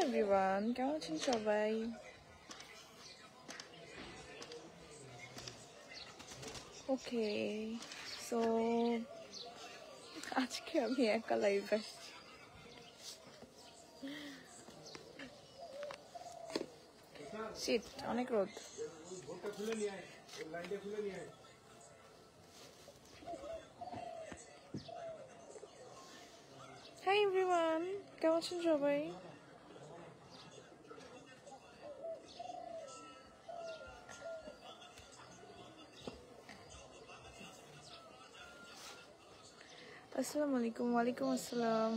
Everyone, কেমন আছেন সবাই? ওকে, সো আজকে আমি একা লাইভ আসছি। শিট, অনেক রোদ। হাই এভরিওয়ান, কেমন আছেন সবাই? আসসালামু আলাইকুম। ওয়ালাইকুম আসসালাম।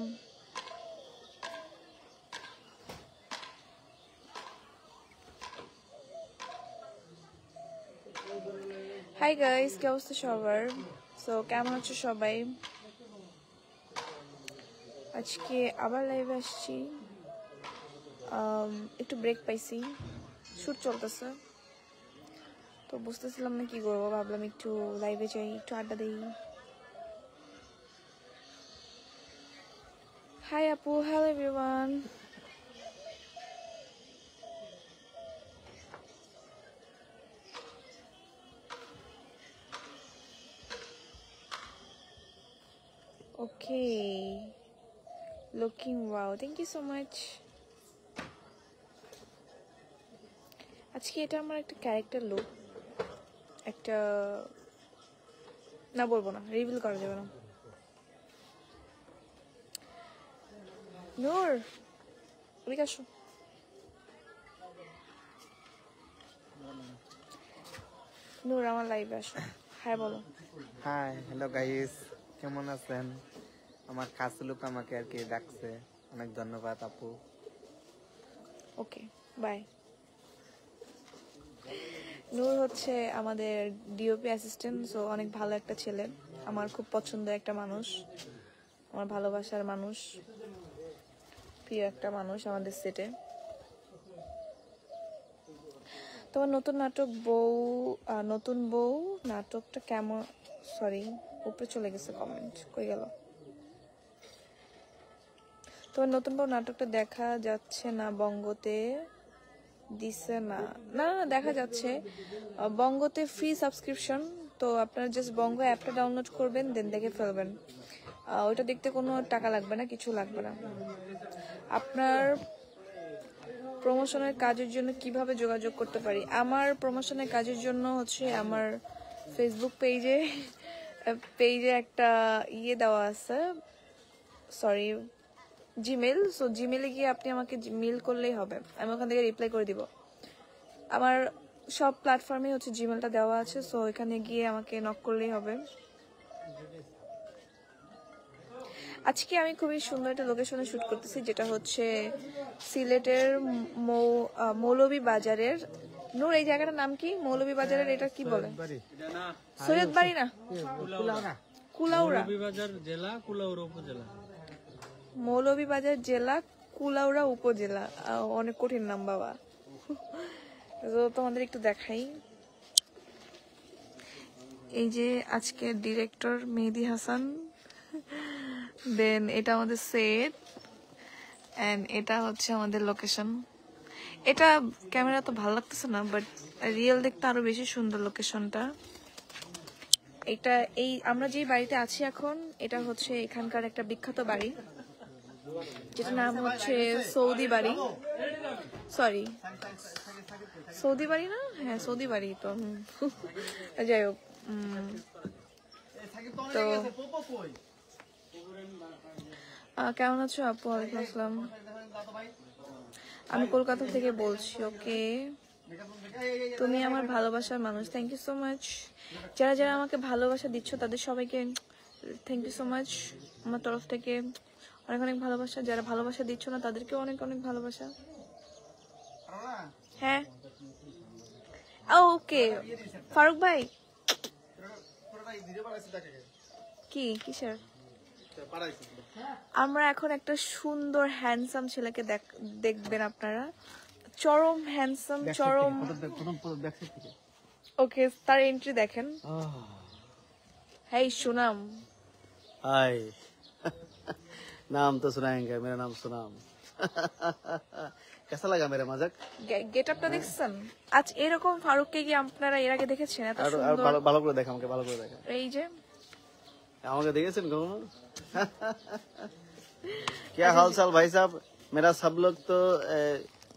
হাই গাইস, কি অবস্থা সবার? সো কেমন আছো সবাই? আজকে আবার লাইভে আসছি। একটু ব্রেক পাইছি, শুট চলতেছে, তো বুঝতেছিলাম না কি করবো। ভাবলাম একটু লাইভে যাই, একটু আড্ডা দিই। হাই আপু, hello everyone. Okay, looking wow, thank you so much. আজকে এটা আমার একটা ক্যারেক্টার লুক, একটা না বলবো না, রিভিল করা যাবে না। নূর, ওদিকে আসো। নূর, আমার লাইভে আসো, হাই বলো। হাই, হ্যালো গাইস, কেমন আছেন? আমার খাস লোক আমাকে আর কি ডাকছে, অনেক ধন্যবাদ আপু। ওকে, বাই। নূর হচ্ছে আমাদের ডিওপি অ্যাসিস্ট্যান্ট, সো অনেক ভালো একটা ছেলে, আমার খুব পছন্দের একটা মানুষ, আমার ভালোবাসার মানুষ, প্রিয় একটা মানুষ আমাদের সেটে। তোমার নতুন নাটক নতুন বউ নাটকটা কেমন? সরি, উপরে চলে গেছে কমেন্ট, কই গেল? তোমার নতুন বউ নাটকটা দেখা যাচ্ছে না বঙ্গতে? দিছে না? না না, দেখা যাচ্ছে বঙ্গতে, ফ্রি সাবস্ক্রিপশন। তো আপনারা জাস্ট বঙ্গ অ্যাপটা ডাউনলোড করবেন, দেন দেখে ফেলবেন। ওইটা দেখতে কোনো টাকা লাগবে না, কিছু লাগবে না। আপনার প্রমোশনের কাজের জন্য কিভাবে যোগাযোগ করতে পারি? আমার প্রমোশনের কাজের জন্য হচ্ছে আমার ফেসবুক পেজে একটা ইয়ে দেওয়া আছে, সরি, জিমেল। সো জিমেলে গিয়ে আপনি আমাকে মেল করলেই হবে, আমি ওখান থেকে রিপ্লাই করে দিব। আমার সব প্ল্যাটফর্মে হচ্ছে জিমেলটা দেওয়া আছে, সো এখানে গিয়ে আমাকে নক করলেই হবে। আজকে আমি খুবই সুন্দর একটা লোকেশনে শুট করতেছি, যেটা হচ্ছে সিলেটের মৌলভী বাজারের। নূর, এই জায়গাটার নাম কি? মৌলভী বাজারের এটা কি বলে? সৈয়দ বাড়ি না, কুলাউড়া। মৌলভী বাজার জেলা, কুলাউড়া উপজেলা। অনেক কঠিন নাম বাবা। তো তোমাদের একটু দেখাই, এই যে আজকের ডিরেক্টর মেহেদি হাসান, দেন এটা আমাদের সেট, এন্ড এটা হচ্ছে আমাদের লোকেশন। এটা ক্যামেরা তো ভালো লাগতেছে না, বাট রিয়েল দেখতে আরো বেশি সুন্দর লোকেশনটা। এটা এই আমরা যেই বাড়িতে আছি এখন, এটা হচ্ছে এখানকার একটা বিখ্যাত বাড়ি, যেটার নাম হচ্ছে সৌদি বাড়ি। সরি, সৌদি বাড়ি না, হ্যাঁ সৌদি বাড়ি তো। যাই হোক, তো কেমন আছো আপু? ওয়ালাইকুম আসসালাম, আমি কলকাতা থেকে বলছি। ওকে, তুমি আমার ভালোবাসার মানুষ, থ্যাংক ইউ সো মাচ। যারা যারা আমাকে ভালোবাসা দিচ্ছ তাদের সবাইকে থ্যাংক ইউ সো মাচ আমার তরফ থেকে, অনেক অনেক ভালোবাসা। যারা ভালোবাসা দিচ্ছ না তাদেরকেও অনেক অনেক ভালোবাসা। হ্যাঁ, ওকে ফারুক ভাই, কি কিসের? আমরা এখন একটা সুন্দর হ্যান্ডসাম ছেলেকে দেখবেন আপনারা, চরম হ্যান্ডসাম, চরম। ওকে, তার এন্ট্রি দেখেন। হেই সুনাম, हाय नाम तो सुनाएंगे, मेरा नाम सुनाम। कैसा लगा मेरा मजाक? গেটআপটা দেখছেন? আজ এরকম ফারুককে কি আপনারা এর আগে দেখেছেন? এত আর সুন্দর। ভালো করে দেখা, আমাকে ভালো করে দেখা। এই যে আমাকে দেখেছেন কখনো? क्या हाल चाल भाई साहब? मेरा सब लोग तो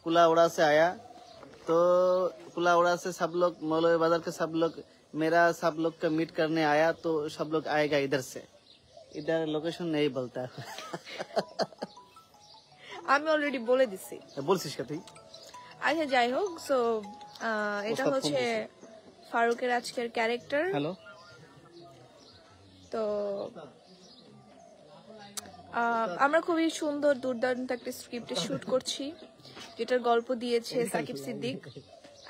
कुलाउड़ा से आया, तो कुलाउड़ा से सब लोग मौलवी बाजार के सब लोग मेरा सब लोग का मीट करने आया, तो सब लोग आएगा इधर से। इधर लोकेशन नहीं बोलता। আমি অলরেডি বলে দিছি। বলছিস কে তুই? আচ্ছা যাই হোক, সো এটা ওস্তাদ হচ্ছে ফোন ফারুকের আজকের ক্যারেক্টার। হ্যালো। তো আমরা খুবই সুন্দর দুর্দান্ত একটা স্ক্রিপ্টে শুট করছি, যেটার গল্প দিয়েছে সাকিব সিদ্দিক,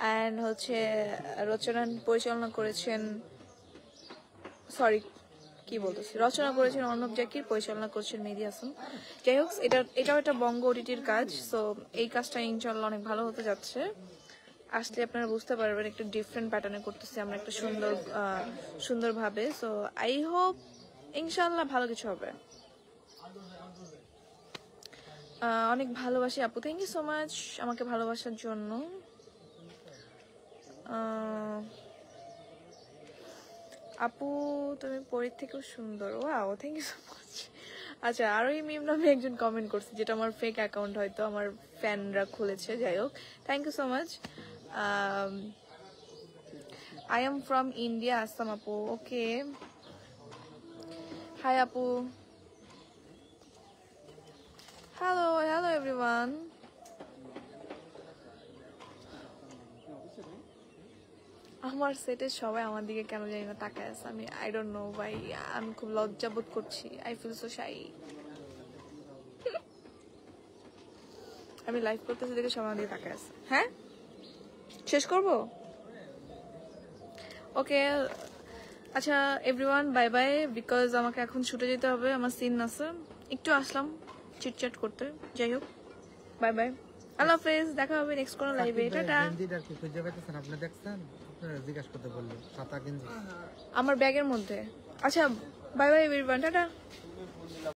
অ্যান্ড হচ্ছে রচনা করেছেন অর্ণব জাকির, পরিচালনা করছেন মেহেদী হাসান। যাই হোক, এটাও একটা বঙ্গ ওটিটির কাজ, সো এই কাজটা ইনশাল্লাহ অনেক ভালো হতে যাচ্ছে। আসলে আপনারা বুঝতে পারবেন একটা ডিফারেন্ট প্যাটার্নে করতেছি আমরা, একটা সুন্দরভাবে। সো আই হোপ ইনশাল্লাহ ভালো কিছু হবে। অনেক ভালোবাসি আপু, থ্যাংক ইউ সো মাচ আমাকে ভালোবাসার জন্য। আপু তুমি পরীর থেকেও সুন্দর, wow thank you so much. আচ্ছা, আরো এই মিম নামে একজন কমেন্ট করছে, যেটা আমার ফেক অ্যাকাউন্ট, হয়তো আমার ফ্যানরা খুলেছে। যাই হোক, thank you so much. I am from India, Assam আপু। ওকে, হাই আপু। Hello everyone. আমার সেটে সবাই আমার দিকে কেন জানি না তাকায় আছে, আই ডোন্ট নো ভাই, আমি খুব লজ্জা বোধ করছি। I feel so shy. আমি লাইভ করতেছি দেখে সবার দিকে তাকায় আছে। হ্যাঁ, শেষ করব? ওকে, আচ্ছা এভরিওয়ান, বাই বাই, বিকজ আমাকে এখন ছুটে যেতে হবে, আমার সিন আছে। একটু আসলাম চিটচ্যাট করতে। যাই হোক, বাই বাই, আল্লাহ হাফেজ, দেখা হবে নেক্সট কোনো লাইভে। টাটা। আপনি দেখছেন? আপনারা জিজ্ঞাসা করতে বললেন 7 গেঞ্জি আমার ব্যাগের মধ্যে। আচ্ছা, বাই বাই এভরিওয়ান, টাটা।